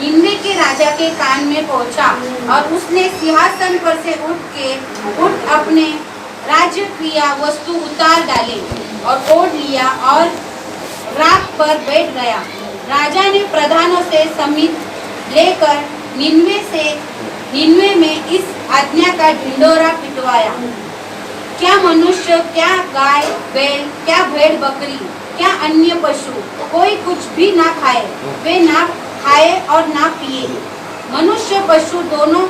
निन्वे के राजा के कान में पहुंचा और उसने सिंहासन पर से उठ अपने राजकीय वस्तु उतार डाले और ओढ़ लिया और राख पर बैठ गया। राजा ने प्रधानों से सम्मति लेकर निन्वे में इस आज्ञा का ढिंढोरा पिटवाया, क्या मनुष्य, क्या गाय बैल, क्या भेड़ बकरी, क्या अन्य पशु कोई कुछ भी ना खाए, वे ना खाए और ना पिए। मनुष्य पशु दोनों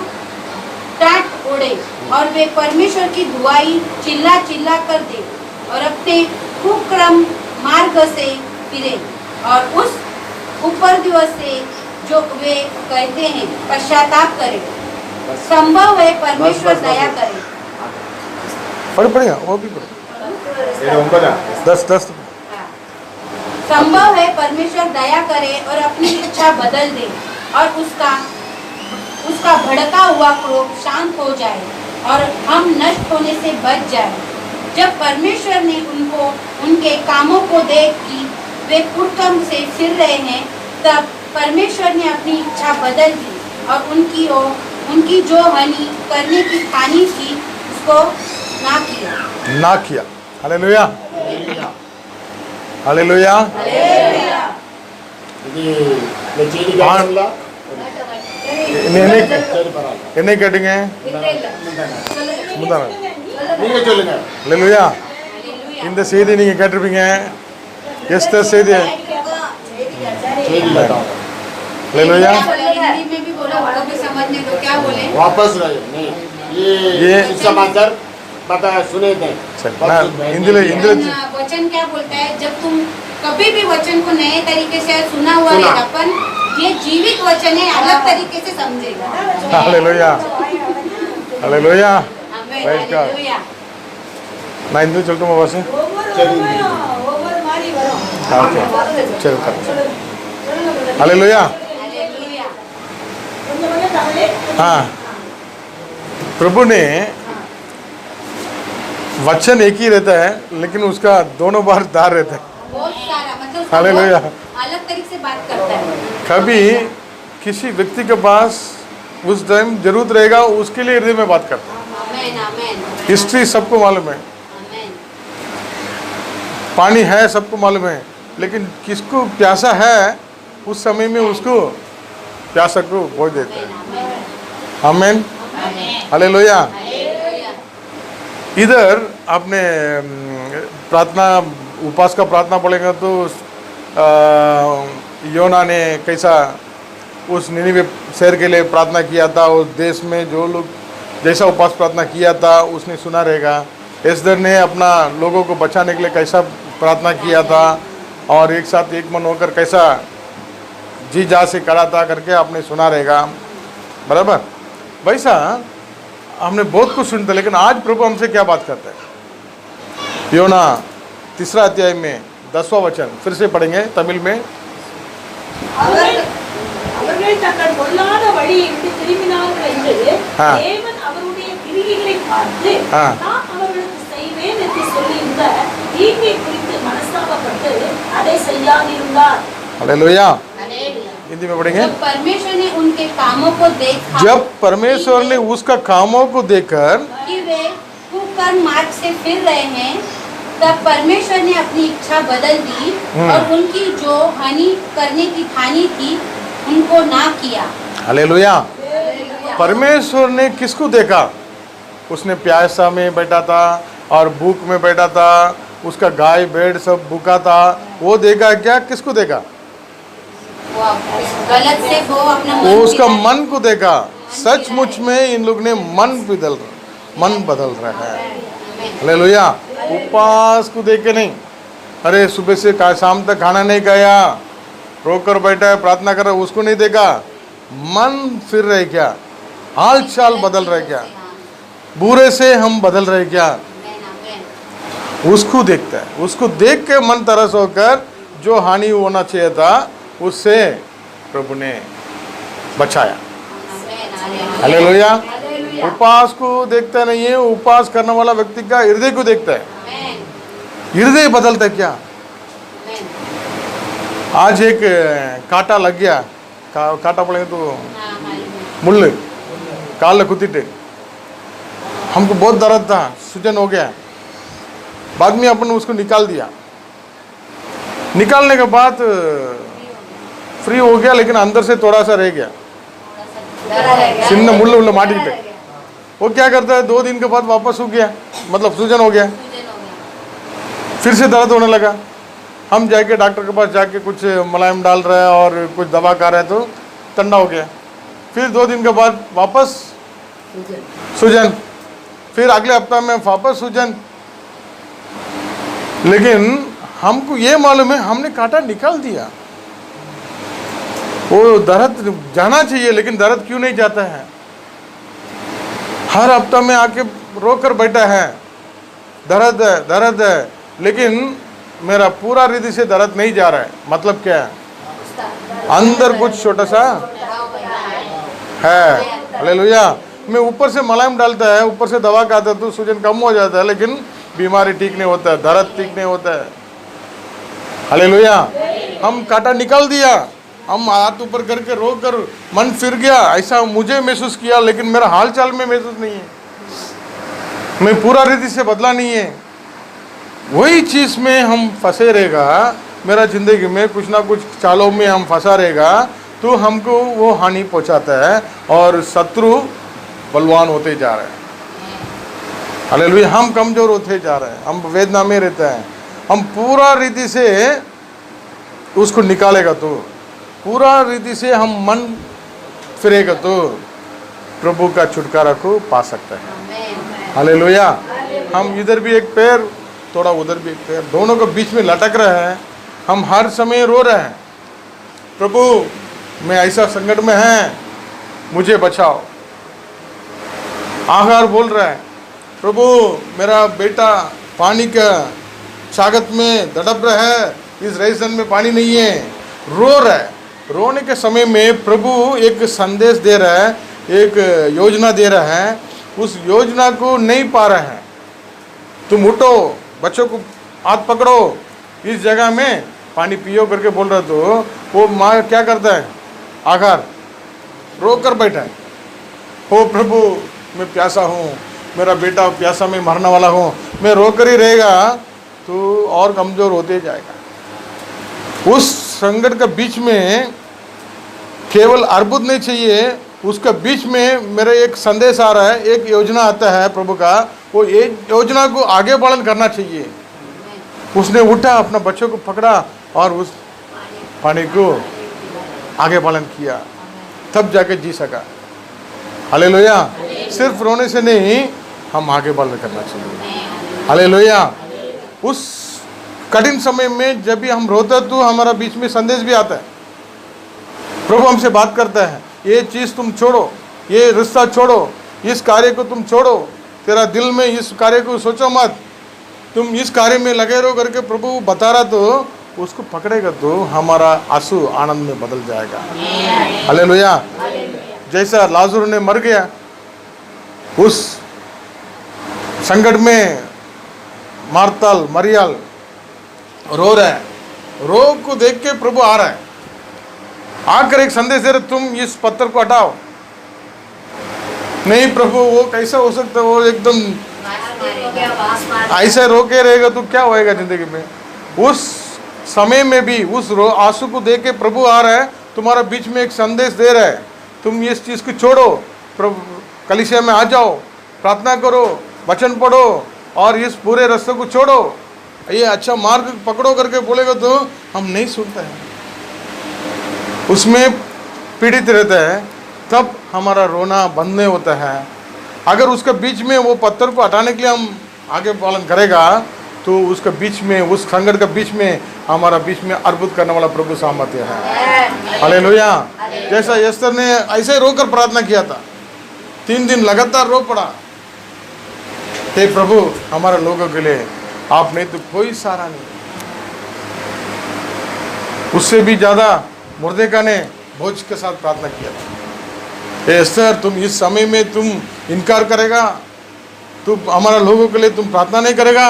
टाट उड़े और वे परमेश्वर की दुआई चिल्ला चिल्ला कर दे और अपने कुक्रम मार्ग से फिरे और उस ऊपर दिवस से जो वे कहते हैं पश्चाताप करें। संभव है परमेश्वर दया करे। पढ़ेगा वो भी पढ़े 10 संभव है परमेश्वर दया करे और अपनी इच्छा बदल दे और उसका भड़का हुआ क्रोध शांत हो जाए और हम नष्ट होने से बच जाए। जब परमेश्वर ने उनको उनके कामों को देख कि वे कुकर्म से फिर रहे हैं, तब परमेश्वर ने अपनी इच्छा बदल दी और उनकी जो हानि करने की ठानी थी उसको ना किया। Hallelujah hallelujah. என்ன கேட்டீங்க? ஹalleluya. இந்த செய்தி நீங்க கேட்டிருப்பீங்க. எஸ்தர் செய்தி हालेलुया। हिंदी में भी बोला, वो भी समझने दो, क्या बोले? वापस रहे नहीं, ये समाचार पता सुने थे। वचन क्या बोलता है? जब तुम कभी भी वचन को नए तरीके से सुना हुआ रहेगा, पर ये जीवित वचन है, अलग तरीके से समझेगा। Hallelujah hallelujah. हालेलुया। ना हिंदी चलता हूँ बस। चल कर। हालेलुया। हाँ, प्रभु ने वचन एक ही रहता है, लेकिन उसका दोनों बार दार रहता है। बहुत सारा, मतलब हालेलुया। अलग तरीके से बात करता है। कभी किसी व्यक्ति के पास उस टाइम जरूरत रहेगा, उसके लिए हृदय में बात करता है। आमीन आमीन। हिस्ट्री सबको मालूम है, आमीन। पानी है सबको मालूम है, लेकिन किसको प्यासा है उस समय में उसको प्यासा को बोझ देता है। आमीन हालेलुया। इधर आपने प्रार्थना उपवास का प्रार्थना पढ़ेगा तो योना ने कैसा उस निनिवे शहर के लिए प्रार्थना किया था, उस देश में जो लोग जैसा उपवास प्रार्थना किया था उसने सुना रहेगा। एस्दर ने अपना लोगों को बचाने के लिए कैसा प्रार्थना किया था और एक साथ एक मन होकर कैसा जी जा से करा था करके आपने सुना रहेगा, बराबर। वैसा हमने बहुत कुछ सुनते, लेकिन आज प्रभु हमसे क्या बात करता है? योना 3 अध्याय में 10वां वचन फिर से पढ़ेंगे तमिल में। அவர்கள் தங்கள் பொல்லாத வழியை விட்டு திரும்பினார்கள் என்று தேவன் அவருடைய கிரியைகளை பார்த்து நான் அவர்களுக்கு செய்வேன் என்று சொல்லியிருந்த தீங்கை குறித்து மனஸ்தாபப்பட்டு அதை செய்யாதிருந்தார்। हालेलुया। हिंदी में पढ़ेंगे। जब परमेश्वर ने उनके कामों को देखा, जब परमेश्वर ने उसका कामों को देखकर कि वे कुकर्म मार्ग से फिर रहे हैं, तब परमेश्वर ने अपनी इच्छा बदल दी और उनकी जो हानि करने की ठानी थी उनको ना किया। हालेलुया। परमेश्वर ने किसको देखा? उसने प्यासा में बैठा था और भूख में बैठा था, उसका गाय भेड़ सब भूखा था, वो देखा क्या? किसको देखा? गलत से वो अपना वो उसका मन को देखा। सचमुच में इन लोग ने मन बदल रहा है। हालेलुया। उपवास को देख के नहीं, अरे सुबह से शाम तक खाना नहीं खाया, रोकर बैठा है प्रार्थना कर रहा है, उसको नहीं देखा। मन फिर रहे क्या? हाल चाल बदल रहे क्या? बुरे से हम बदल रहे क्या? उसको देखता है। उसको देख के मन तरस होकर जो हानि होना चाहिए था उससे प्रभु ने बचाया। हालेलुया। उपवास को देखता नहीं है, उपवास करने वाला व्यक्ति का हृदय को देखता है। हृदय बदलता है क्या? आज एक कांटा लग गया काटा पड़ेगा तो मुल्ल काल कुत्ते, हमको बहुत दर्द था, सूजन हो गया। बाद में अपन उसको निकाल दिया। निकालने के बाद फ्री हो गया, लेकिन अंदर से थोड़ा सा रह गया, सिन्न मुल्ल उल्ल माटी पे। वो क्या करता है, 2 दिन के बाद वापस हो गया, मतलब सूजन हो गया, फिर से दर्द होने लगा। हम जाके डॉक्टर के पास जाके कुछ मुलायम डाल रहे हैं और कुछ दवा खा रहे हैं, तो ठंडा हो गया। फिर 2 दिन के बाद वापस सूजन, फिर अगले हफ्ता में वापस सूजन। लेकिन हमको ये मालूम है हमने कांटा निकाल दिया। वो दर्द जाना चाहिए, लेकिन दर्द क्यों नहीं जाता है? हर हफ्ता में आके रो कर बैठा है, दर्द है दर्द है, लेकिन मेरा पूरा रीति से दर्द नहीं जा रहा है। मतलब क्या है? अंदर कुछ छोटा सा है। हालेलुया। मैं ऊपर से मलाइम डालता है, ऊपर से दवा खाता है तो सूजन कम हो जाता है, लेकिन बीमारी ठीक नहीं होता है, दर्द ठीक नहीं होता है। हालेलुया। हम कांटा निकाल दिया, हम हाथ ऊपर करके रो कर मन फिर गया, ऐसा मुझे महसूस किया, लेकिन मेरा हाल चाल में महसूस नहीं है, मैं पूरा रीति से बदला नहीं है। वही चीज़ में हम फंसे रहेगा, मेरा जिंदगी में कुछ ना कुछ चालों में हम फंसा रहेगा, तो हमको वो हानि पहुंचाता है और शत्रु बलवान होते जा रहे हैं। हालेलुया। हम कमजोर होते जा रहे हैं, हम वेदना में रहते हैं। हम पूरा रीति से उसको निकालेगा तो, पूरा रीति से हम मन फिरेगा तो प्रभु का छुटकारा को पा सकते हैं। हालेलुया। हम इधर भी एक पैर, थोड़ा उधर भी एक पैर, दोनों के बीच में लटक रहे हैं। हम हर समय रो रहे हैं, प्रभु मैं ऐसा संकट में है, मुझे बचाओ। आहार बोल रहा है, प्रभु मेरा बेटा पानी का सागत में तड़प रहा है, इस रेगिस्तान में पानी नहीं है, रो रहा है। रोने के समय में प्रभु एक संदेश दे रहा है, एक योजना दे रहा है, उस योजना को नहीं पा रहे हैं। तुम उठो, बच्चों को हाथ पकड़ो, इस जगह में पानी पियो करके बोल रहा, तो वो माँ क्या करता है, आखिर रो कर बैठा है, हो प्रभु मैं प्यासा हूँ, मेरा बेटा प्यासा में मरने वाला हूँ। मैं रो कर ही रहेगा तो और कमज़ोर होते जाएगा। उस संकट के बीच में केवल अर्बुद नहीं चाहिए, उसके बीच में मेरा एक संदेश आ रहा है, एक योजना आता है प्रभु का, वो एक योजना को आगे पालन करना चाहिए। उसने उठा, अपना बच्चों को पकड़ा और उस पानी को आगे पालन किया, तब जाके जी सका। हालेलुया। सिर्फ रोने से नहीं, हम आगे पालन करना चाहिए। हालेलुया। उस कठिन समय में जब भी हम रोते तो हमारा बीच में संदेश भी आता है, प्रभु हमसे बात करता है, ये चीज़ तुम छोड़ो, ये रिश्ता छोड़ो, इस कार्य को तुम छोड़ो, तेरा दिल में इस कार्य को सोचो मत, तुम इस कार्य में लगे रहो करके प्रभु बता रहा, तो उसको पकड़ेगा तो हमारा आंसू आनंद में बदल जाएगा। हालेलुया। जैसा लाजर ने मर गया, उस संकट में मार्ताल मरियल रो रहा है, रो को देख के प्रभु आ रहा है, आकर एक संदेश दे रहे, तुम इस पत्थर को हटाओ। नहीं प्रभु वो कैसा हो सकता है, वो एकदम ऐसे रो के रहेगा तो क्या होएगा जिंदगी में। उस समय में भी उस आंसू को देख के प्रभु आ रहा है, तुम्हारा बीच में एक संदेश दे रहा है, तुम इस चीज़ को छोड़ो, प्रभु कलीसिया में आ जाओ, प्रार्थना करो, वचन पढ़ो और इस पूरे रास्ते को छोड़ो, ये अच्छा मार्ग पकड़ो करके बोलेगा तो हम नहीं सुनते हैं, उसमें पीड़ित रहता है, तब हमारा रोना बंद नहीं होता है। अगर उसके बीच में वो पत्थर को हटाने के लिए हम आगे पालन करेगा, तो उसके बीच में, उस संकट के बीच में हमारा बीच में अर्बुद करने वाला प्रभु सामर्थ्य है। हालेलुया। जैसा एस्तर ने ऐसे रोकर प्रार्थना किया था, 3 दिन लगातार रो पड़ा, हे प्रभु हमारे लोगों के लिए आप नहीं तो कोई सहारा नहीं। उससे भी ज़्यादा मुर्देका ने बोझ के साथ प्रार्थना किया था, हे एस्तर तुम इस समय में तुम इनकार करेगा, तू हमारा लोगों के लिए तुम प्रार्थना नहीं करेगा,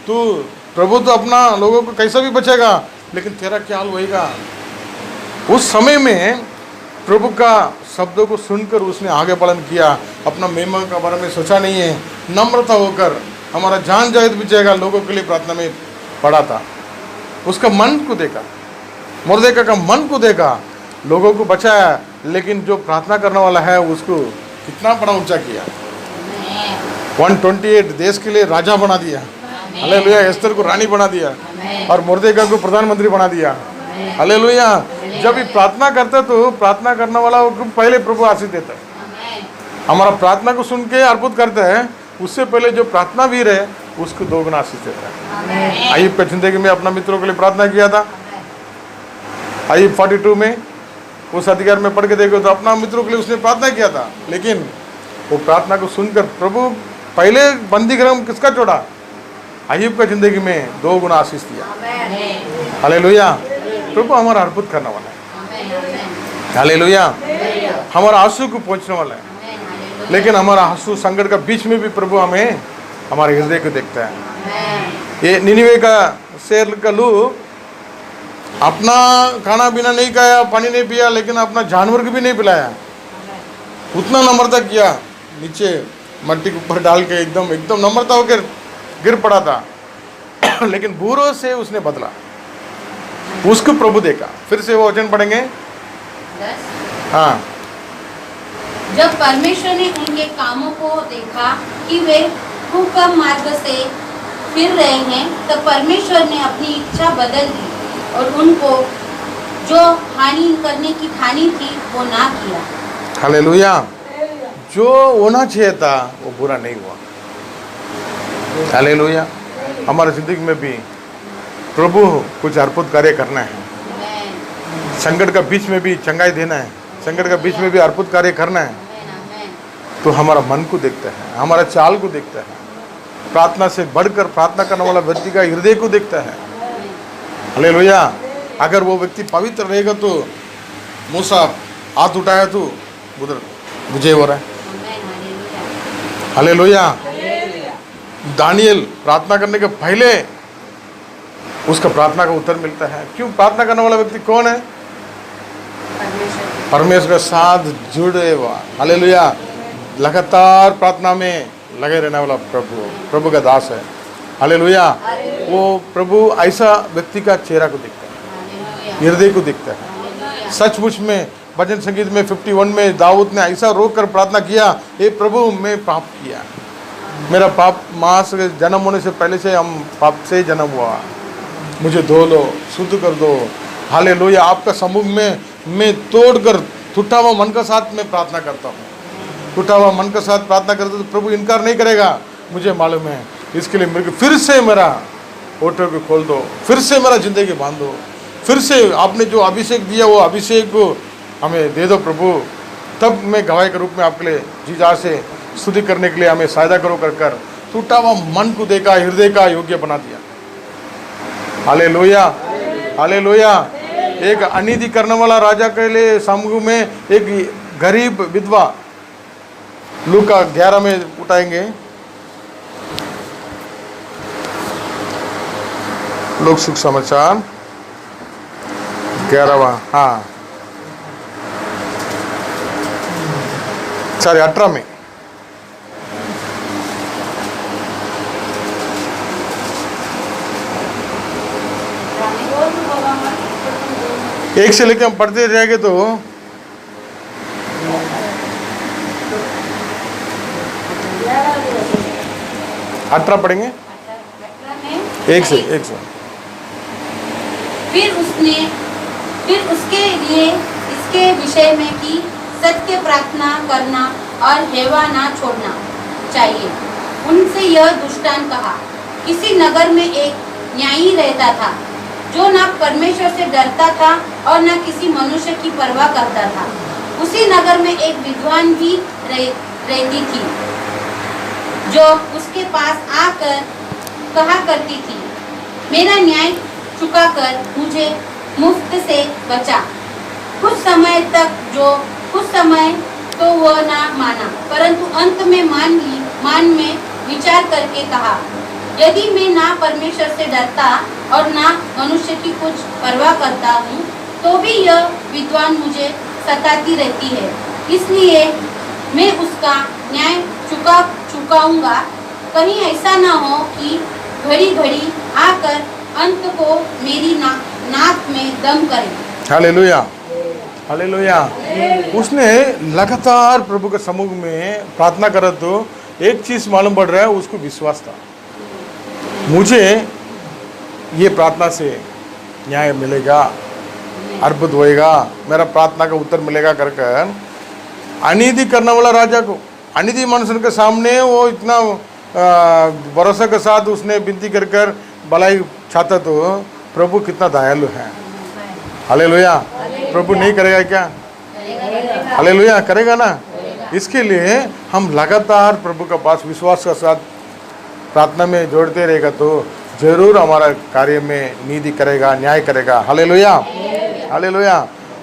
तू प्रभु तो अपना लोगों को कैसा भी बचेगा, लेकिन तेरा क्या हाल होएगा। उस समय में प्रभु का शब्दों को सुनकर उसने आगे पालन किया, अपना महिमा का बारे में सोचा नहीं है, नम्रता होकर हमारा जान जाए भी जाएगा लोगों के लिए प्रार्थना में पड़ा था। उसका मन को देखा, मुर्देका का मन को देखा, लोगों को बचाया, लेकिन जो प्रार्थना करने वाला है उसको कितना बड़ा ऊंचा किया। 128 देश के लिए राजा बना दिया, हालेलुया। एस्तर को रानी बना दिया और मुर्देका को प्रधानमंत्री बना दिया, हालेलुया। जब ये प्रार्थना करता तो प्रार्थना करने वाला को पहले प्रभु आशीष देता है। हमारा प्रार्थना को सुन के अर्पित करता है, उससे पहले जो प्रार्थना वीर है उसको 2 गुना आशीष देता है। अय्यूब की जिंदगी में अपना मित्रों के लिए प्रार्थना किया था। अय्यूब 42 में उस अधिकार में पढ़ के देखो तो अपना मित्रों के लिए उसने प्रार्थना किया था, लेकिन वो प्रार्थना को सुनकर प्रभु पहले बंदी गृह में किसका छोड़ा? अय्यूब का जिंदगी में 2 गुना आशीष दिया, हालेलुया। प्रभु हमारा अर्पित करने वाला है, हालेलुया। हमारा आंसू को पहुंचने वाला है, लेकिन हमारा आंसू संकट का बीच में भी प्रभु हमें हमारे हृदय को देखता है। ये निनिवे का शहर का लोग अपना खाना पीना नहीं खाया, पानी नहीं पिया, लेकिन अपना जानवर को भी नहीं पिलाया। उतना नम्रता किया, नीचे मट्टी के ऊपर डाल के एकदम नम्रता होकर गिर पड़ा था, लेकिन बूरों से उसने बदला, उसको प्रभु देखा। फिर से वो वचन पढ़ेंगे। 10 हाँ। जब परमेश्वर ने उनके कामों को देखा कि वे कुकर्म मार्ग से फिर रहे हैं, तब परमेश्वर ने अपनी इच्छा बदल दी और उनको जो हानि करने की ठानी थी वो ना किया, हालेलुया। जो होना चाहिए था वो बुरा नहीं हुआ, हालेलुया। हमारे जिंदगी में भी प्रभु कुछ अर्पित कार्य करना है, संकट का बीच में भी चंगाई देना है, संकट का बीच में भी अर्पित कार्य करना है, तो हमारा मन को देखता है, हमारा चाल को देखता है, प्रार्थना से बढ़कर प्रार्थना करने वाला व्यक्ति का हृदय को देखता है, हालेलुया। अगर वो व्यक्ति पवित्र रहेगा तो मूसा हाथ उठाया तो उधर विजय हो रहा है, हालेलुया। दानियल प्रार्थना करने के पहले उसका प्रार्थना का उत्तर मिलता है। क्यों? प्रार्थना करने वाला व्यक्ति कौन है? परमेश्वर के साथ जुड़े हुआ, हालेलुया। लगातार प्रार्थना में लगे रहने वाला प्रभु का दास है, हालेलुया। वो प्रभु ऐसा व्यक्ति का चेहरा को देखता है, हृदय को देखता है। सचमुच में भजन संगीत में 51 में दाऊद ने ऐसा रोक कर प्रार्थना किया, हे प्रभु मैं पाप किया, मेरा पाप माँ से जन्म होने से पहले से हम पाप से जन्म हुआ, मुझे धो लो, शुद्ध कर दो, हालेलुया। आपका सम्मुख में मैं तोड़कर टूटा हुआ मन का साथ में प्रार्थना करता हूँ, टूटा हुआ मन का साथ प्रार्थना करता तो प्रभु इनकार नहीं करेगा, मुझे मालूम है। इसके लिए मेरे को फिर से मेरा ओठों को खोल दो, फिर से मेरा जिंदगी बांध दो, फिर से आपने जो अभिषेक दिया वो अभिषेक को हमें दे दो प्रभु। तब मैं गवाही के रूप में आपके लिए जी जा से स्तुति करने के लिए हमें सहायता करो कर टूटा हुआ मन को देखा, हृदय का योग्य बना दिया, हालेलुया, हालेलुया। एक अनिधि करने वाला राजा के लिए समूह में एक गरीब विधवा, लूका 11 में उठाएंगे, लोक सुख समाचार 11वां, हाँ 18 में। एक से लेकर हम पढ़ते जाएंगे तो 18 पढ़ेंगे, 1 से। फिर उसके लिए इसके विषय में कि सत्य प्रार्थना करना और हेवा ना छोड़ना चाहिए। उनसे यह दुष्टांत कहा, किसी नगर में एक न्यायी रहता था जो न परमेश्वर से डरता था और न किसी मनुष्य की परवाह करता था। उसी नगर में एक विद्वान भी रहती थी जो उसके पास आकर कहा करती थी, मेरा न्याय चुकाकर मुझे मुफ्त से बचा। कुछ समय तो वह ना माना, परंतु अंत में मान में विचार करके कहा, यदि मैं ना परमेश्वर से डरता और ना मनुष्य की कुछ परवाह करता हूँ, तो भी यह विद्वान मुझे सताती रहती है, इसलिए मैं उसका न्याय चुकाऊंगा। कहीं ऐसा ना हो कि घड़ी घड़ी आकर अंत को मेरी नाक में दम करे। Hallelujah, hallelujah. उसने लगातार प्रभु के समूह में प्रार्थना करा तो एक चीज मालूम पड़ रहा है, उसको विश्वास था, मुझे ये प्रार्थना से न्याय मिलेगा, अद्भुत होएगा, मेरा प्रार्थना का उत्तर मिलेगा कर कर अनिधि करने वाला राजा को, अनिधि मनुष्य के सामने वो इतना भरोसा के साथ उसने विनती कर कर भलाई चाहता, तो प्रभु कितना दयालु है। हालेलुया। प्रभु नहीं करेगा क्या? हालेलुया, करेगा ना। इसके लिए हम लगातार प्रभु के पास विश्वास के साथ प्रार्थना में जोड़ते रहेगा तो जरूर हमारा कार्य में नीति करेगा, न्याय करेगा। Hallelujah, hallelujah.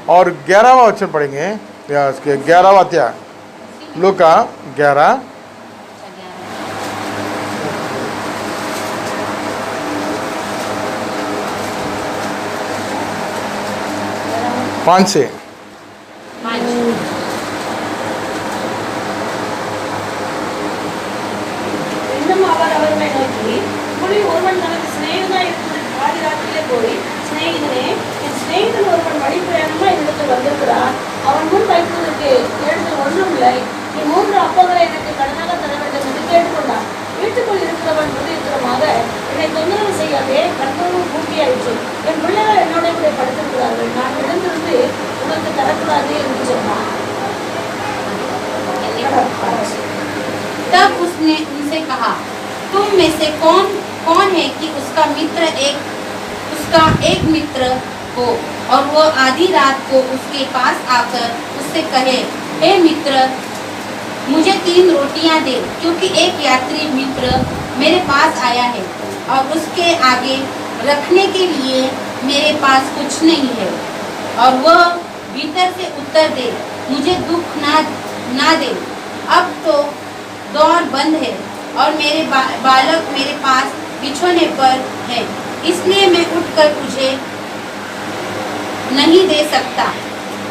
और 11वां वचन पढ़ेंगे, या इसके 11वां अध्याय लूका 11 5 से। இன்னும் அவர் அவர்களை நோக்கி, உங்களில் ஒருவன் தனது சிநேகிதனாய் இருக்கிற பாதிராத்திரியிலே போய், சிநேகிதனே, என் சிநேகிதன் ஒருவன் வழிப்பிரயாணமா என்னிடத்தில் வந்திருக்கிறான், அவன் முன் வைப்பதற்கு இடத்தில் ஒன்றும் இல்லை, நீ 3 அப்பங்களை எனக்கு கடனாக தர வேண்டும் என்று கேட்டுக்கொண்டான். வீட்டுக்குள் இருக்கிறவன் பிரதியுத்தரமாக, என்னை தொந்தரவு செய்யாதே, கர்த்தரும் பூட்டியாயிற்று, என் பிள்ளைகள் என்னோட கூட படுத்திருக்கிறார்கள், நான் எழுந்திருந்து உனக்கு தரக்கூடாது என்று சொன்னான். तब उसने उनसे कहा, तुम में से कौन है कि उसका एक मित्र हो और वो आधी रात को उसके पास आकर उससे कहे, हे मित्र, मुझे 3 रोटियां दे, क्योंकि एक यात्री मित्र मेरे पास आया है और उसके आगे रखने के लिए मेरे पास कुछ नहीं है। और वह भीतर से उत्तर दे, मुझे दुख ना दे, अब तो द्वार बंद है और मेरे बालक मेरे पास बिछोने पर है, इसलिए मैं उठकर तुझे नहीं दे सकता।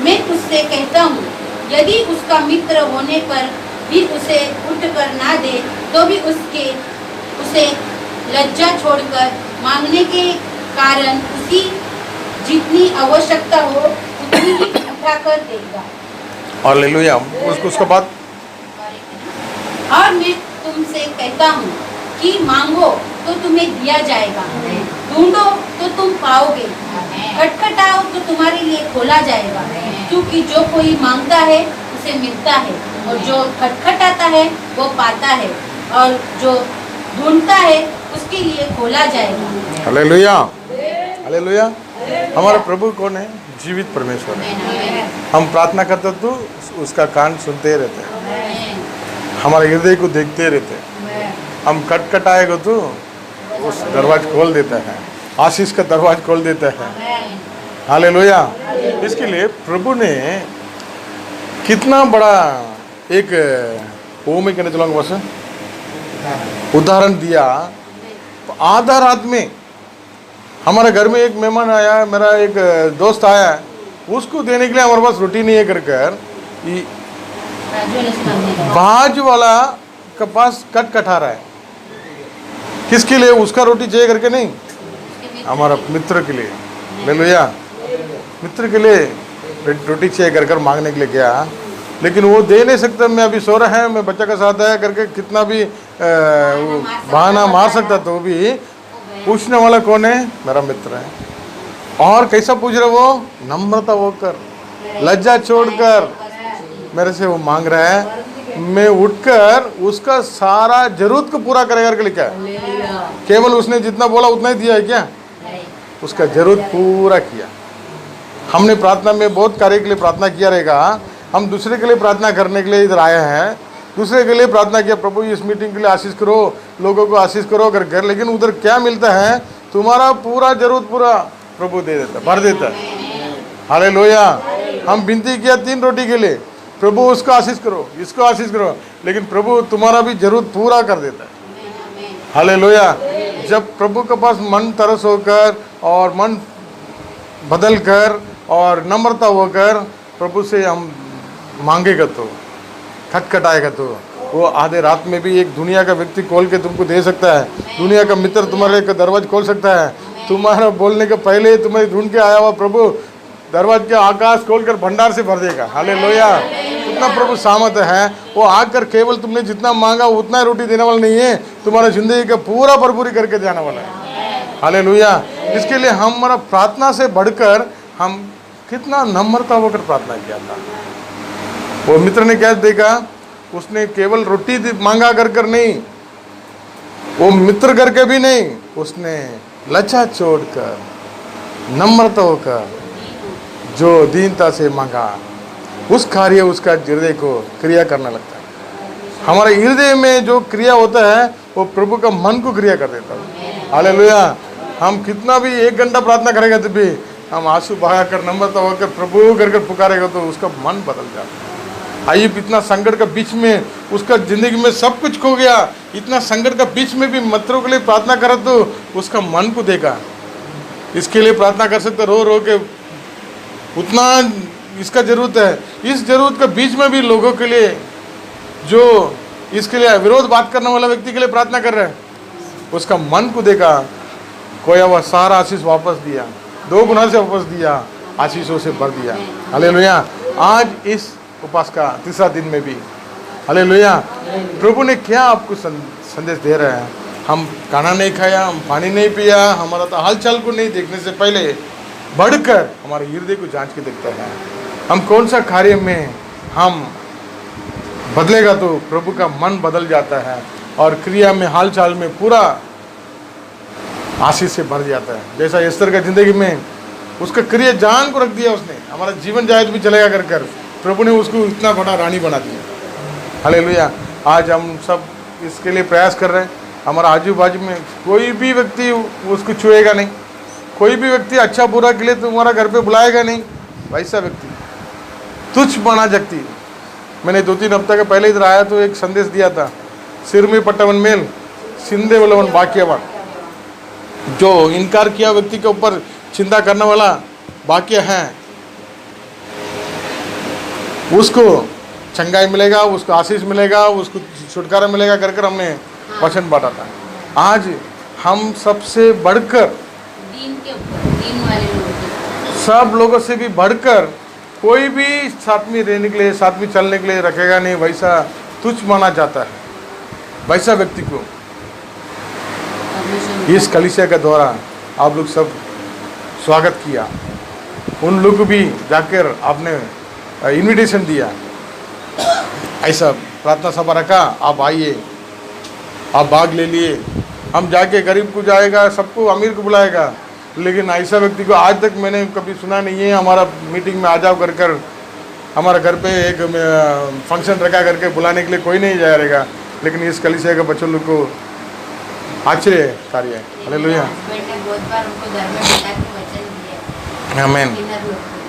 मैं तुझसे कहता हूँ, यदि उसका मित्र होने पर भी उसे उठकर ना दे, तो भी उसे लज्जा छोड़कर मांगने के कारण उसी जितनी आवश्यकता हो उतनी ही उठाकर देगा। हालेलुया। उसके बाद, और मैं तुमसे कहता हूँ कि मांगो तो तुम्हें दिया जाएगा, ढूंढो तो तुम पाओगे, खटखटाओ तो तुम्हारे लिए खोला जाएगा, क्योंकि जो कोई मांगता है उसे मिलता है, और जो खटखटाता है वो पाता है, और जो ढूंढता है उसके लिए खोला जाएगा। Hallelujah, hallelujah. हमारा प्रभु कौन है? जीवित परमेश्वर है। हम प्रार्थना करते तो उसका कान सुनते रहते हैं, हमारे हृदय को देखते रहते हैं। हम खटखटाएगा तो उस दरवाजा खोल देता है, आशीष का दरवाजा खोल देता है। हालेलुया। इसके लिए प्रभु ने कितना बड़ा एक वो में कहना चलाऊंगा बस उदाहरण दिया। आधा रात में हमारे घर में एक मेहमान आया, मेरा एक दोस्त आया, उसको देने के लिए हमारे पास रोटी नहीं है कर बाजू वाला के पास खटखटा रहा है। किसके लिए? उसका रोटी चाहिए करके नहीं, हमारा मित्र के लिए। हालेलुया। मित्र के लिए रोटी चाहिए कर मांगने के लिए गया, लेकिन वो दे नहीं सकता, मैं अभी सो रहा है, मैं बच्चा का साथ आया करके कितना भी बहाना मार सकता, तो भी पूछने वाला कौन है? मेरा मित्र है। और कैसा पूछ रहा वो? नम्रता होकर, लज्जा छोड़कर मेरे से वो मांग रहा है, मैं उठकर उसका सारा जरूरत को पूरा करेगा करके लिखा है। केवल उसने जितना बोला उतना ही दिया है क्या? उसका जरूरत पूरा किया। हमने प्रार्थना में बहुत कार्य के लिए प्रार्थना किया रहेगा, हम दूसरे के लिए प्रार्थना करने के लिए इधर आए हैं, दूसरे के लिए प्रार्थना किया, प्रभु इस मीटिंग के लिए आशीष करो, लोगों को आशीष करो कर घर, लेकिन उधर क्या मिलता है? तुम्हारा पूरा जरूरत पूरा प्रभु दे देता, भर देता। हालेलुया। हम विनती किया 3 रोटी के लिए, प्रभु उसको आशीष करो, इसको आशीष करो, लेकिन प्रभु तुम्हारा भी जरूरत पूरा कर देता है। हालेलुया। जब प्रभु के पास मन तरस होकर और मन बदल कर और नम्रता होकर प्रभु से हम मांगेगा तो, खटखटाएगा तो वो आधे रात में भी एक दुनिया का व्यक्ति खोल के तुमको दे सकता है। दुनिया का मित्र तुम्हारे का दरवाजा खोल सकता है। तुम्हारा बोलने के पहले तुम्हें ढूंढ के आया हुआ प्रभु दरवाजे के आकाश खोलकर भंडार से भर देगा। हालेलुया। उतना प्रभु सामर्थ है। वो आकर केवल तुमने जितना मांगा उतना रोटी देने वाला नहीं है, तुम्हारा जिंदगी का पूरा भरपूरी करके जाने वाला है। हालेलुया। इसके लिए हमारा प्रार्थना से बढ़कर हम कितना नम्रता होकर प्रार्थना किया था। वो मित्र ने क्या देखा, उसने केवल रोटी मांगा कर नहीं, वो मित्र करके भी नहीं, उसने लज्जा छोड़कर नम्रता होकर जो दीनता से मांगा, उस कार्य उसका हृदय को क्रिया करने लगता है। हमारे हृदय में जो क्रिया होता है वो प्रभु का मन को क्रिया कर देता है। हालेलुया। हम कितना भी 1 घंटा प्रार्थना करेंगे तो भी हम आंसू बहाकर नम्रता होकर प्रभु करके पुकारेगा तो उसका मन बदल जाता है। आइए, इतना संकट का बीच में उसका जिंदगी में सब कुछ खो गया, इतना संकट का बीच में भी मित्रों के लिए प्रार्थना करा तो उसका मन को देगा। इसके लिए प्रार्थना कर सकते रो रो के, उतना इसका जरूरत है। इस जरूरत के बीच में भी लोगों के लिए, जो इसके लिए विरोध बात करने वाला व्यक्ति के लिए प्रार्थना कर रहे हैं, उसका मन को देखा, खोया हुआ सारा आशीष वापस दिया, 2 गुना से वापस दिया, आशीषों से भर दिया। हालेलुया। आज इस उपास का 3रा दिन में भी हालेलुया प्रभु ने क्या आपको संदेश दे रहा है। हम खाना नहीं खाया, हम पानी नहीं पिया, हमारा तो हालचाल को नहीं देखने से पहले बढ़कर हमारे हृदय को जांच के देखता है। हम कौन सा कार्य में हम बदलेगा तो प्रभु का मन बदल जाता है और क्रिया में हालचाल में पूरा आशीष से भर जाता है। जैसा एस्तर का जिंदगी में उसका क्रिया जान को रख दिया, उसने हमारा जीवन जायज भी चलेगा कर प्रभु ने उसको इतना बड़ा रानी बना दिया। हालेलुया। आज हम सब इसके लिए प्रयास कर रहे हैं। हमारा आजू बाजू में कोई भी व्यक्ति उसको छुएगा नहीं, कोई भी व्यक्ति अच्छा बुरा के लिए तुम्हारा घर पे बुलाएगा नहीं, वैसा व्यक्ति तुच्छ बना जगती। मैंने 2-3 हफ्ते के पहले इधर आया तो एक संदेश दिया था, सिर में पट्टवन मेल सिंधे वलवन बाक्यवन। जो इनकार किया व्यक्ति के ऊपर चिंता करने वाला वाक्य है, उसको चंगाई मिलेगा, उसको आशीष मिलेगा, उसको छुटकारा मिलेगा कर हमने वचन बांटा था। आज हम सबसे बढ़कर दीन के ऊपर, दीन वाले लोग, सब लोगों से भी बढ़कर कोई भी साथ में रहने के लिए, साथ में चलने के लिए रखेगा नहीं, वैसा तुच्छ माना जाता है। वैसा व्यक्ति को इस कलीसिया के द्वारा आप लोग सब स्वागत किया। उन लोग को भी जाकर आपने इनविटेशन दिया, ऐसा प्रार्थना सभा रखा, आप आइए, आप भाग ले लिए। हम जाके गरीब को जाएगा, सबको अमीर को बुलाएगा, लेकिन ऐसा व्यक्ति को आज तक मैंने कभी सुना नहीं है हमारा मीटिंग में आ जाओ कर हमारा घर पे एक फंक्शन रखा करके बुलाने के लिए कोई नहीं जाएगा। लेकिन इस कलीसिया के बच्चों लोग को आश्चर्य कार्य है। हालेलुया। बहुत बार उनको घर में बिठा के वचन दिए। आमीन।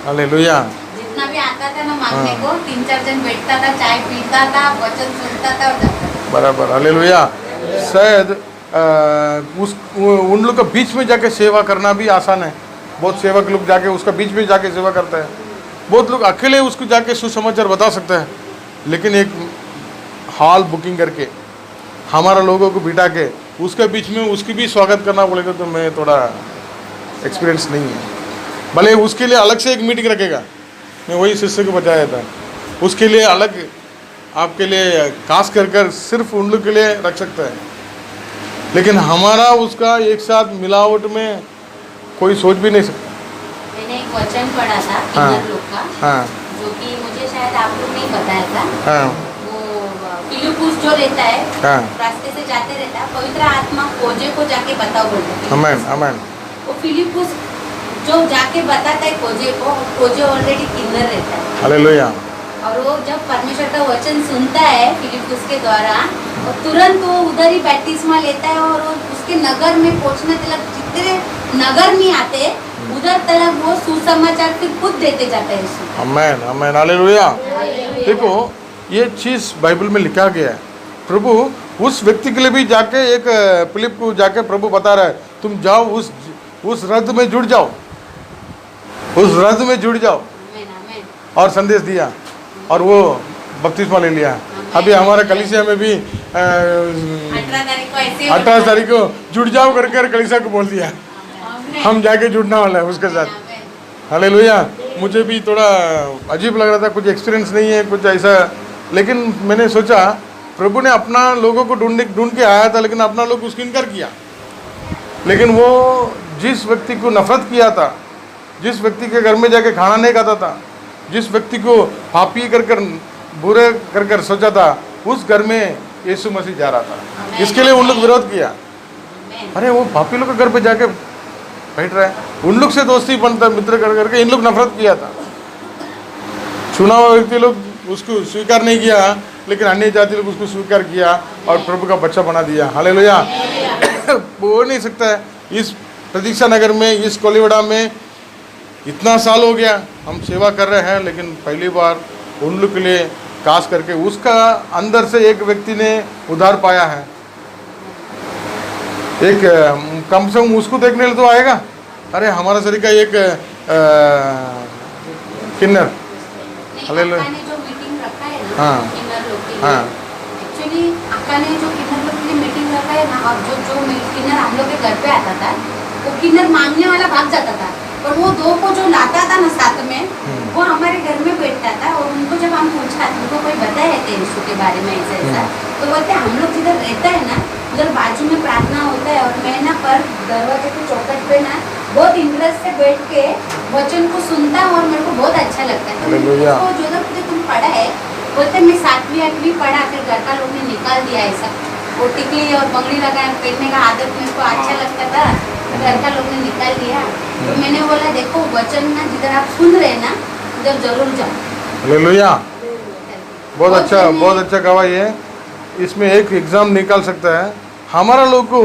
हालेलुया। जितना भी आता था ना मांगने को, 3-4 जन बैठता था, चाय पीता था, वचन सुनता था और जाता था। बराबर। हालेलुया। शायद उन लोग के बीच में जाके सेवा करना भी आसान है। बहुत सेवक लोग जाके उसका बीच में जाके सेवा करते हैं। बहुत लोग अकेले उसको जाके सुसमाचार बता सकते हैं, लेकिन एक हॉल बुकिंग करके हमारा लोगों को बिठा के उसके बीच में उसकी भी स्वागत करना बोलेगा तो मैं थोड़ा एक्सपीरियंस नहीं है। भले उसके लिए अलग से एक मीटिंग रखेगा, मैं वही शिष्य को बताया था, उसके लिए अलग आपके लिए खास कर सिर्फ उन लोग के लिए रख सकता है। लेकिन हमारा उसका एक साथ मिलावट में कोई सोच भी नहीं सकता। मैंने एक वचन पढ़ा था किन्नर लोग का, हाँ, जो कि मुझे शायद आप लोग नहीं बताया था। हाँ, वो फिलिपुस जो रहता है, हाँ, रास्ते से जाते रहता है, पवित्र आत्मा खोजे को जाके बताओ बोलता है। आमेन, आमेन। वो फिलिपुस जो जाके बताता है खोजे को, खोजे ऑलरेडी किन्नर रहता है। हालेलुया। और वो जब परमेश्वर का वचन सुनता है फिलिपुस के द्वारा, और तुरंत वो उधर ही बैप्तिस्मा लेता है और उसके नगर में पहुंचने तक, जितने नगर नहीं आते उधर तक वो सुसमाचार फिर खुद देते जाता है यीशु। आमेन, आमेन। हालेलुया। देखो ये चीज़ बाइबल में लिखा गया है। प्रभु उस व्यक्ति के लिए भी जाके एक फिलिप को जाके प्रभु बता रहा है, तुम जाओ उस रथ में जुड़ जाओ, उस रथ में जुड़ जाओ। आमेन, आमेन। और संदेश दिया और वो बपतिस्मा ले लिया। अभी हमारा कलीसिया में भी 18 तारीख को ऐसे 18 तारीख को जुड़ जाओ करके कलीसिया को बोल दिया, हम जाके जुड़ने वाला है उसके साथ। हालेलुया। मुझे भी थोड़ा अजीब लग रहा था, कुछ एक्सपीरियंस नहीं है कुछ ऐसा, लेकिन मैंने सोचा प्रभु ने अपना लोगों को ढूंढ के आया था, लेकिन अपना लोग उसकी इनकार किया। लेकिन वो जिस व्यक्ति को नफरत किया था, जिस व्यक्ति के घर में जाके खाना नहीं खाता था, जिस व्यक्ति को पापी कर बुरे कर सोचा था, उस घर में यीशु मसीह जा रहा था। इसके लिए उन लोग विरोध किया, अरे वो पापी लोग के घर पे जाके बैठ रहा है, उन लोग से दोस्ती बनता मित्र करके इन लोग नफरत किया था। चुना हुआ व्यक्ति लोग उसको स्वीकार नहीं किया, लेकिन अन्य जाति लोग उसको स्वीकार किया और प्रभु का बच्चा बना दिया। हालेलुया। हो नहीं सकता है। इस प्रतीक्षा नगर में, इस कोलीवाड़ा में इतना साल हो गया हम सेवा कर रहे हैं, लेकिन पहली बार उन लोग के लिए खास करके उसका अंदर से एक व्यक्ति ने उद्धार पाया है। एक कम से कम उसको देखने लिए तो आएगा। अरे हमारा शरीर का एक किन्नर, हालेलुया। ने जो मीटिंग रखा है ना, हाँ। किन्नर लोग के लिए, हाँ। एक्चुअली अक्का ने जो किन्नर लोग के लिए मीटिंग रखा है ना, अब जो किन्नर हम लोग के घर पे आता था, वो किन्नर मांगने वाला भाग जाता था, और वो दो को जो लाता था ना साथ में, वो हमारे घर में बैठता था। और उनको जब हम पूछा, उनको कोई बताया है यीशु के बारे में ऐसा ऐसा, तो बोलते हम लोग जिधर रहता है ना, उधर बाजू में प्रार्थना होता है, और मैं ना पर दरवाजे के चौखट पे ना बहुत इंटरेस्ट से बैठ के वचन को सुनता हूँ, और मेरे को बहुत अच्छा लगता है। तो हालेलुया। उसको जो जो तुम पढ़ा है, बोलते मैं 7वीं 8वीं पढ़ा, फिर घर का लोग ने निकाल दिया ऐसा। वो टिकली और बंगड़ी लगाया पहनने का आदत मेरे को अच्छा लगता था, तो घर का लोग ने निकाल दिया। तो मैंने बोला देखो वचन ना जिधर आप सुन रहे ना, उधर जरूर जाओ। हालेलुया। बहुत अच्छा गवाही है। इसमें एक एग्जाम निकाल सकता है। हमारा लोग को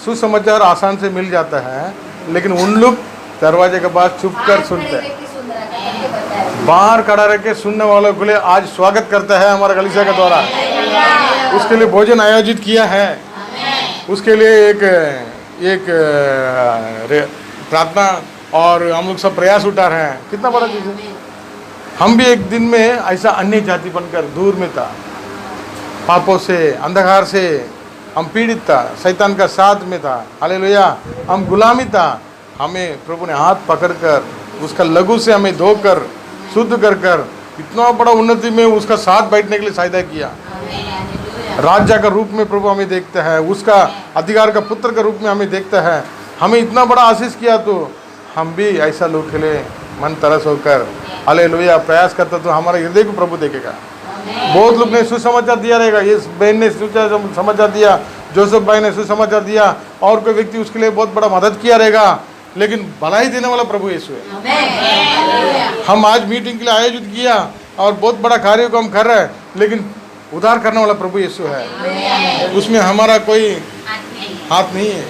सुसमाचार आसान से मिल जाता है, लेकिन उन लोग दरवाजे के पास छुप कर सुनते हैं। बाहर खड़ा रह के सुनने वालों के लिए आज स्वागत करता है हमारा कलीसिया के द्वारा। उसके लिए भोजन आयोजित किया है, उसके लिए एक प्रार्थना और हम लोग सब प्रयास उठा रहे हैं। कितना बड़ा चीज़ है। हम भी एक दिन में ऐसा अन्य जाति बनकर दूर में था, पापों से, अंधकार से हम पीड़ित था, शैतान का साथ में था। हालेलुया। हम गुलामी था, हमें प्रभु ने हाथ पकड़कर उसका लघु से हमें धोकर शुद्ध कर इतना बड़ा उन्नति में उसका साथ बैठने के लिए सहायता किया। राजा का रूप में प्रभु हमें देखता है, उसका अधिकार का पुत्र का रूप में हमें देखता है। हमें इतना बड़ा आशीष किया, तो हम भी ऐसा लोग के लिए मन तरस होकर हालेलुया प्रयास करता, तो हमारे हृदय को प्रभु देखेगा। बहुत लोग ने सुसमाचार दिया रहेगा, इस बहन ने सुसमाचार दिया, जोसेफ भाई ने सुसमाचार दिया, और कोई व्यक्ति उसके लिए बहुत बड़ा मदद किया रहेगा, लेकिन भलाई देने वाला प्रभु यीशु है। हम आज मीटिंग के लिए आयोजित किया और बहुत बड़ा कार्य को हम कर रहे हैं, लेकिन उद्धार करने वाला प्रभु यीशु है, उसमें हमारा कोई हाथ नहीं है।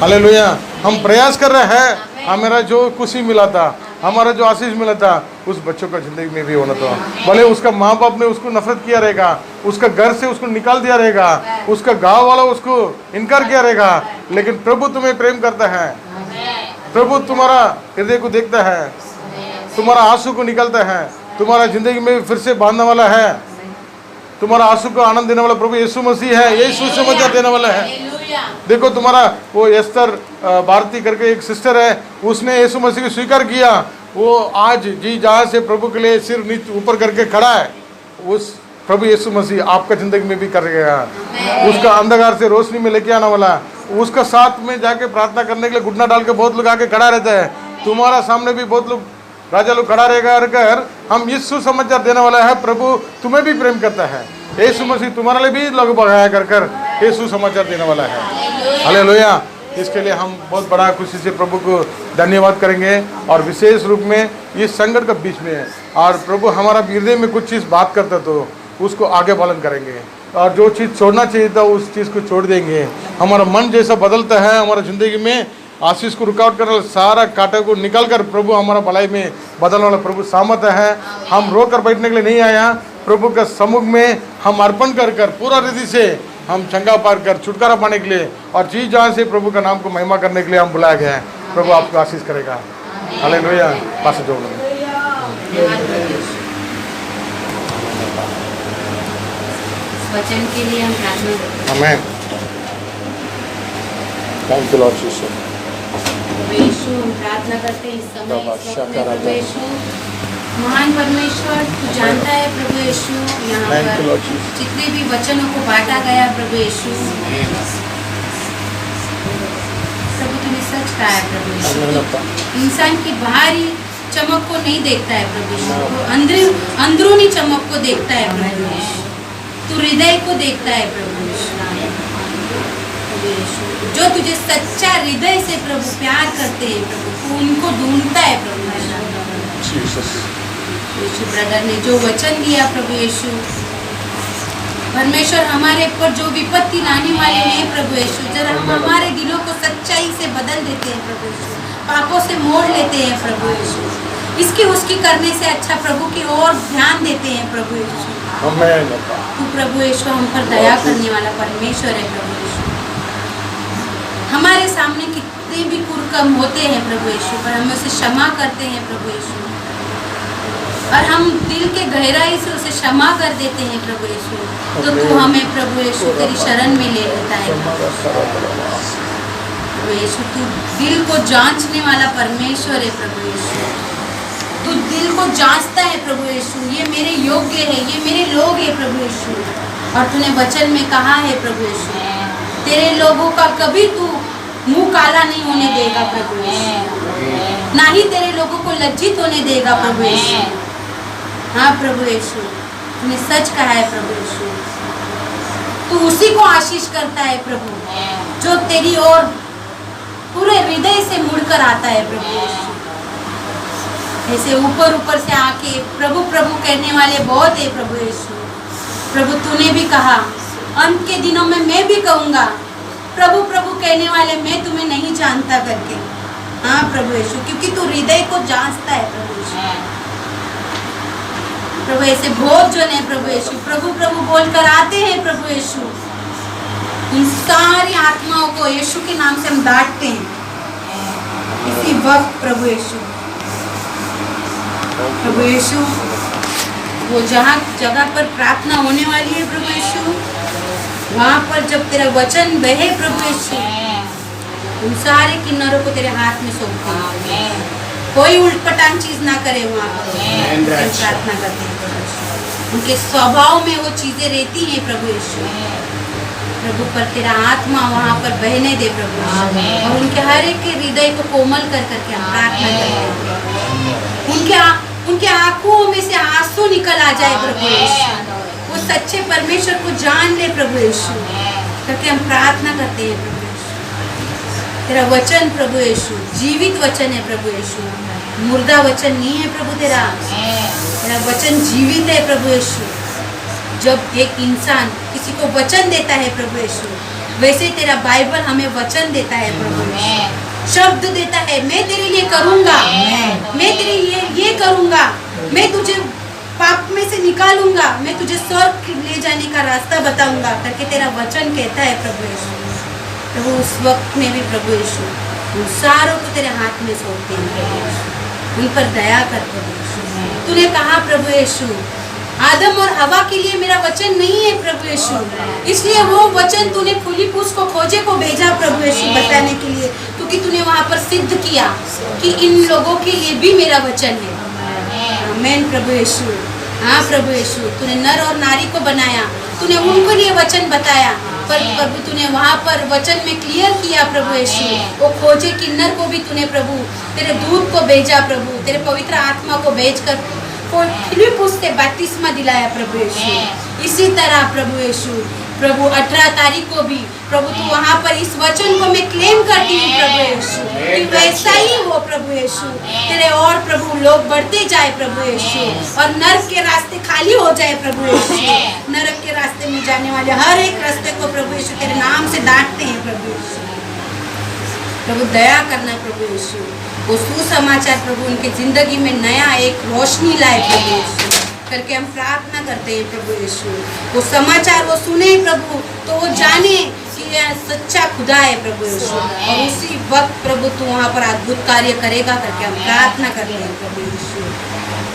हालेलुया। हम प्रयास कर रहे हैं, हमारा जो खुशी मिला था, हमारा जो आशीष मिला था, उस बच्चों का जिंदगी में भी होना था। भले उसका माँ बाप ने उसको नफरत किया रहेगा, उसका घर से उसको निकाल दिया रहेगा, उसका गांव वाला उसको इनकार किया रहेगा, लेकिन प्रभु तुम्हें प्रेम करता है। प्रभु तुम्हारा हृदय को देखता है, तुम्हारा आंसू को निकालता है, तुम्हारा जिंदगी में फिर से बांधने वाला है, तुम्हारा आंसू को आनंद देने वाला प्रभु यीशु मसीह है, यही सुसमाचार देने वाला है। देखो तुम्हारा वो एस्तर भारती करके एक सिस्टर है, उसने यीशु मसीह को स्वीकार किया, वो आज जी जहाँ से प्रभु के लिए सिर नीचे ऊपर करके खड़ा है। उस प्रभु यीशु मसीह आपका जिंदगी में भी करेगा, उसका अंधकार से रोशनी में लेके आने वाला, उसका साथ में जाके प्रार्थना करने के लिए घुटना डाल के बहुत लोग आके खड़ा रहता है। तुम्हारा सामने भी बहुत लोग राजा लोग खड़ा रहेगा, कर हम इस सुसमाचार देने वाला है, प्रभु तुम्हें भी प्रेम करता है, यीशु मसीह तुम्हारे लिए भी लग बगाया कर ये सुसमाचार देने वाला है। हालेलुया। इसके लिए हम बहुत बड़ा खुशी से प्रभु को धन्यवाद करेंगे, और विशेष रूप में इस संकट के बीच में और प्रभु हमारा हृदय में कुछ चीज़ बात करता तो उसको आगे पालन करेंगे, और जो चीज़ छोड़ना चाहिए था उस चीज़ को छोड़ देंगे। हमारा मन जैसा बदलता है, हमारा ज़िंदगी में आशीष को रुकावट करने वाला सारा कांटे को निकाल कर प्रभु हमारा भलाई में बदलने वाला प्रभु सामर्थ्य है। हम रो कर बैठने के लिए नहीं आया, प्रभु का सम्मुख में हम अर्पण कर पूरा हृदय से हम चंगा पार कर छुटकारा पाने के लिए और जी जान से प्रभु का नाम को महिमा करने के लिए हम बुलाया गया है। प्रभु आपको आशीष करेगा। हालेलुया। पास जो धन्यवाद प्रभु यीशु। इस वचन के लिए हम प्रार्थना करते हैं। Amen. Thank you Lord Jesus. प्रभु यीशु, हम प्रार्थना करते हैं इस समय इस वक्त में प्रभु यीशु, महान परमेश्वर तू जानता है प्रभु यीशु, यहाँ Thank you, पर Lord Jesus. जितने भी वचनों को बांटा गया प्रभु यीशु, प्रभु तूने सच कहा है प्रभु यीशु। इंसान की बाहरी चमक को नहीं देखता है प्रभु यीशु, वो अंदरूनी चमक को देखता है प्रभु यीशु। तू हृदय को देखता है प्रभु यीशु। प्रभु यीशु, जो तुझे सच्चा हृदय से प्रभु प्यार करते हैं प्रभु, तू उनको ढूंढता है प्रभु जीसस। यीशु ब्रदर ने जो वचन दिया प्रभु यीशु, परमेश्वर हमारे पर जो विपत्ति लाने वाले हैं प्रभु यीशु, जरा हम हमारे दिलों को सच्चाई से बदल देते हैं प्रभु यीशु, पापों से मोड़ लेते हैं प्रभु यीशु, इसकी उसकी करने से अच्छा प्रभु की ओर ध्यान देते हैं प्रभु यीशु। तू प्रभु यीशु हम पर दया करने वाला परमेश्वर है प्रभु यीशु। हमारे सामने कितने भी कुकर्म होते हैं प्रभु यीशु, पर हम उसे क्षमा करते हैं प्रभु यीशु, और हम दिल के गहराई से उसे क्षमा कर देते हैं प्रभु यीशु, तो तू हमें प्रभु यीशु तेरी शरण में ले लेता है प्रभु यीशु। तू दिल को जांचने वाला परमेश्वर है प्रभु यीशु, तू दिल को जांचता है प्रभु यीशु, ये मेरे योग्य है, ये मेरे लोग है प्रभु यीशु। और तूने वचन में कहा है प्रभु यीशु, तेरे लोगों का कभी तू मुंह काला नहीं होने देगा प्रभु यीशु, ना ही तेरे लोगों को लज्जित होने देगा प्रभु यीशु। हाँ प्रभु यीशु, तूने सच कहा है प्रभु यीशु, तू उसी को आशीष करता है प्रभु जो तेरी ओर पूरे हृदय से मुड़कर आता है प्रभु यीशु। ऐसे ऊपर ऊपर से आके प्रभु प्रभु कहने वाले बहुत है प्रभु यीशु। प्रभु तूने भी कहा अंत के दिनों में मैं भी कहूँगा प्रभु प्रभु कहने वाले मैं तुम्हें नहीं जानता करके। हाँ प्रभु यीशु, क्योंकि तू हृदय को जांचता है प्रभु यीशु। प्रभु ऐसे बहुत जन है प्रभु यीशु, प्रभु प्रभु बोलकर आते हैं प्रभु यीशु, उन सारी आत्माओं को यीशु के नाम से हम डांटते हैं इसी वक्त प्रभु यीशु। प्रभु यीशु, वो जहाँ जगह पर प्रार्थना होने वाली है प्रभु यीशु, वहाँ पर जब तेरा वचन बहे प्रभु यीशु, उन सारे किन्नरों को तेरे हाथ में सौंपते हैं, कोई उल्टपटांग चीज ना करे वहाँ पर प्रार्थना करते हैं प्रभु यीशु। उनके स्वभाव में वो चीजें रहती हैं प्रभु यीशु, प्रभु पर तेरा आत्मा वहाँ पर बहने दे प्रभु यीशु, और उनके हर एक के हृदय को कोमल कर करके हम प्रार्थना करते हैं, उनके आंखों में से आंसू निकल आ जाए प्रभु यीशु, वो सच्चे परमेश्वर को जान ले प्रभु यीशु करके हम प्रार्थना करते हैं प्रभु यीशु। तेरा वचन प्रभु यीशु जीवित वचन है प्रभु यीशु, मुर्दा वचन नहीं है प्रभु तेरा वचन जीवित है प्रभु यीशु। जब एक इंसान किसी को वचन देता है प्रभु यीशु, वैसे तेरा बाइबल हमें वचन देता है प्रभु यीशु, शब्द देता है मैं तेरे लिए करूँगा, मैं तेरे लिए ये करूँगा, मैं तुझे पाप में से निकालूंगा, मैं तुझे स्वर्ग ले जाने का रास्ता बताऊंगा करके तेरा वचन कहता है प्रभु यीशु। प्रभु उस वक्त में भी प्रभु यीशु उन सारों को तेरे हाथ में सौंपते हैं प्रभु यीशु, उन पर दया कर प्रभु यीशु। तूने कहा प्रभु यीशु आदम और हवा के लिए मेरा वचन नहीं है प्रभु यीशु, इसलिए वो वचन तूने फिलिप्पुस को खोजे को भेजा प्रभु यीशु बताने के लिए, क्योंकि तूने वहाँ पर सिद्ध किया कि इन लोगों के लिए भी मेरा वचन है। आमीन प्रभु यीशु। हाँ प्रभु यीशु, तूने नर और नारी को बनाया, तूने उनको लिए वचन बताया, पर प्रभु तूने वहाँ पर वचन में क्लियर किया प्रभु यीशु, वो खोजे किन्नर को भी तूने प्रभु तेरे दूत को भेजा प्रभु, तेरे पवित्र आत्मा को भेजकर फिलिप्पुस से बपतिस्मा दिलाया प्रभु यीशु। इसी तरह प्रभु यीशु प्रभु 18 तारीख को भी प्रभु तू वहाँ पर इस वचन को मैं क्लेम करती हूँ प्रभु यीशु कि वैसा ही हो प्रभु यीशु, तेरे और प्रभु लोग बढ़ते जाए प्रभु यीशु, और नरक के रास्ते खाली हो जाए प्रभु यीशु। नरक के रास्ते में जाने वाले हर एक रास्ते को प्रभु यीशु तेरे नाम से डांटते हैं प्रभु यीशु। प्रभु दया करना प्रभु यीशु, वो सुसमाचार प्रभु उनके जिंदगी में नया एक रोशनी लाए प्रभु यीशु करके हम प्रार्थना करते हैं प्रभु यीशु। वो समाचार वो सुने प्रभु तो वो जाने कि यह सच्चा खुदा है प्रभु यीशु, और उसी वक्त प्रभु तू वहाँ पर अद्भुत कार्य करेगा करके हम प्रार्थना करते हैं प्रभु यीशु।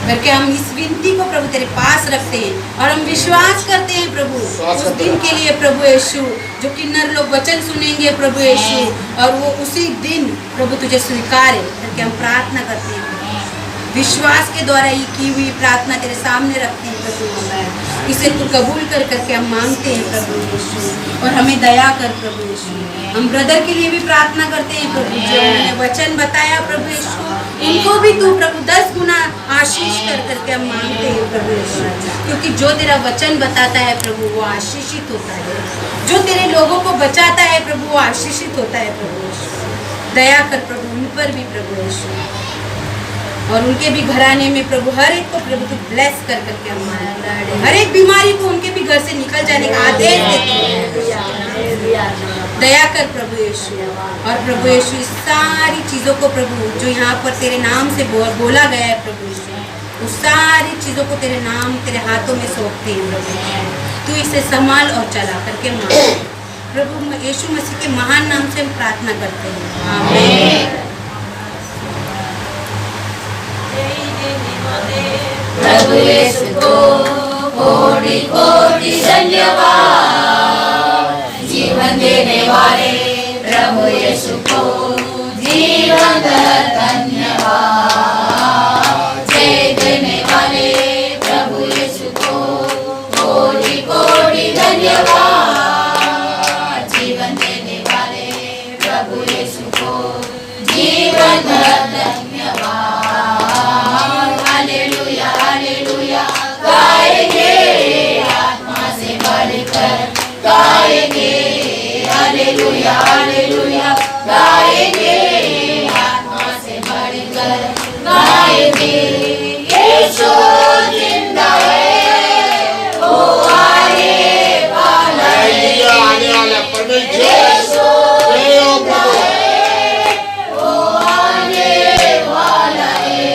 करके हम इस विनती को प्रभु तेरे पास रखते हैं और हम विश्वास करते हैं प्रभु उस दिन के लिए प्रभु यीशु जो किन्नर लोग वचन सुनेंगे प्रभु यीशु और वो उसी दिन प्रभु तुझे स्वीकारे करके हम प्रार्थना करते हैं। विश्वास के द्वारा ये की हुई प्रार्थना तेरे सामने रखते हैं प्रभु। इसे तू कबूल कर करके हम मांगते हैं प्रभु यीशु और हमें दया कर प्रभु यीशु। हम ब्रदर के लिए भी प्रार्थना करते हैं प्रभु जो उन्होंने वचन बताया प्रभु यीशु इनको भी तू प्रभु 10 गुना आशीष कर करके हम मांगते हैं प्रभु यीशु, क्योंकि जो तेरा वचन बताता है प्रभु वो आशीषित होता है। जो तेरे लोगों को बचाता है प्रभु वो आशीषित होता है प्रभु यीशु। दया कर प्रभु उन पर भी प्रभु यीशु और उनके भी घराने में प्रभु हर एक को प्रभु तू ब्लेस कर करके हम मांगते हैं। हर एक बीमारी को उनके भी घर से निकल जाने का आदेश देते हैं। दया कर प्रभु यीशु और प्रभु यीशु इस सारी चीज़ों को प्रभु जो यहाँ पर तेरे नाम से बोला गया है प्रभु यीशु उस सारी चीज़ों को तेरे नाम तेरे हाथों में सौंपते हैं प्रभु। तू इसे संभाल और चला करके मांग प्रभु यीशु मसीह के महान नाम से हम प्रार्थना करते हैं आमीन। प्रभु यीशु को कोटि कोटि धन्यवाद। जीवन देने वाले प्रभु यीशु को जीवन धन्यवाद। जय देने वाले प्रभु यीशु को कोटि कोटि धन्यवाद। जीवन देने वाले प्रभु यीशु को जीवन धन्यवाद। हालेलुया हालेलुया गाएंगे आत्मा से बढ़कर गाएंगे। हालेलुया हालेलुया गाएंगे आत्मा से बढ़कर गाएंगे। यीशु जिंदा है वो आने वाला है। आने वाला परमेश्वर यीशु जिंदा है वो आने वाला है।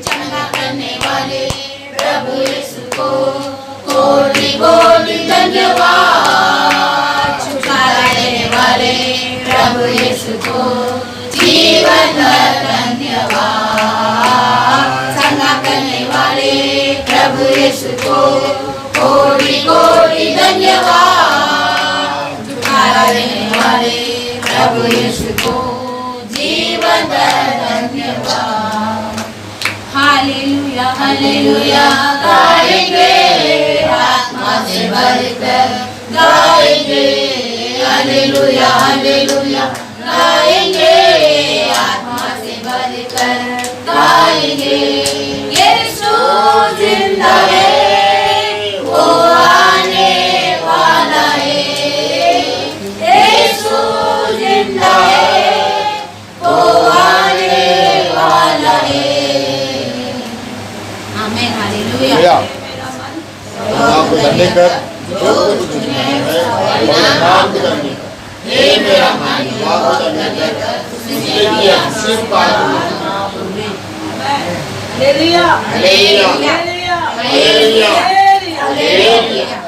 चंगा करने वाले प्रभु यीशु को कोटि कोटि धन्यवाद। छुटकारा देने वाले प्रभु यीशु को जीवन धन्यवाद। चंगा करने वाले प्रभु यीशु को कोटि कोटि धन्यवाद। छुटकारा देने वाले प्रभु यीशु को जीवन धन्यवाद। हालेलुया हालेलुया गाएंगे आत्मा से बढ़कर गाएंगे। हालेलुया हालेलुया गाएंगे आत्मा से बढ़कर गाएंगे। यीशु जिंदा है वो आने वाला है। यीशु जिंदा है वो आने वाला है। आमीन हालेलुया। आपको धन्य कर जो कुछ है और नाम करने हे मेरा मन आपको धन्य कर जिंदगी सिर्फ बात hallelujah hallelujah hallelujah hallelujah hallelujah.